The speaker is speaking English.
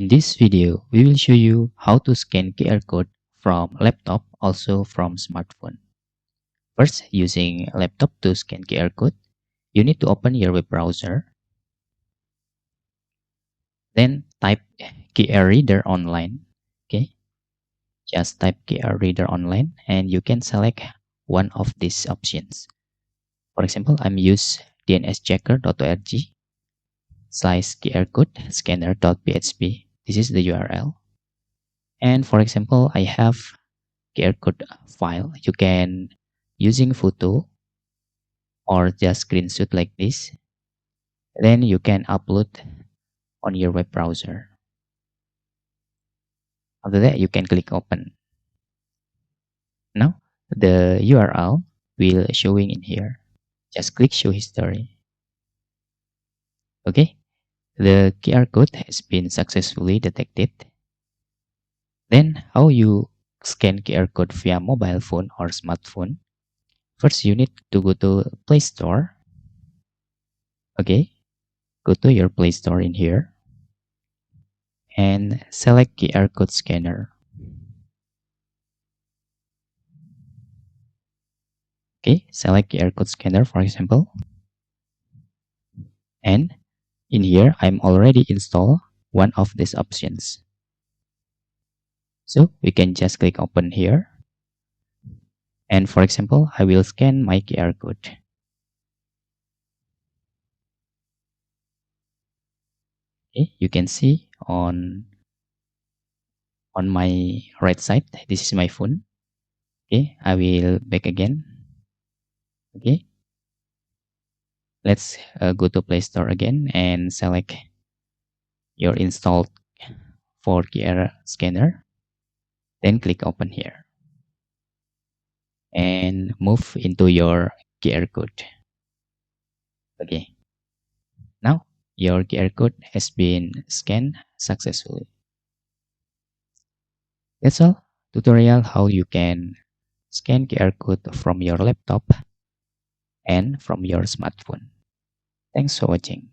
In this video, we will show you how to scan QR code from laptop, also from smartphone. First, using laptop to scan QR code, you need to open your web browser. Then type QR Reader Online. Okay, just type QR Reader Online and you can select one of these options. For example, I'm use dnschecker.org/qrcode scanner.php. This is the URL. And for example, I have QR code file. You can using photo or just screenshot like this. Then you can upload on your web browser. After that, you can click open. Now the URL will showing in here. Just click show history. Okay, the QR code has been successfully detected. Then how you scan QR code via mobile phone or smartphone? First, you need to go to Play Store. Okay, go to your Play Store in here and select QR code scanner. Okay, select QR code scanner for example. And in here, I'm already installed one of these options. So we can just click open here. And for example, I will scan my QR code. Okay, you can see on my right side, this is my phone. Okay, I will back again. Okay, let's go to Play Store again and select your installed for QR scanner. Then click open here and move into your QR code. Okay, now your QR code has been scanned successfully. That's all. Tutorial how you can scan QR code from your laptop and from your smartphone. Thanks for watching.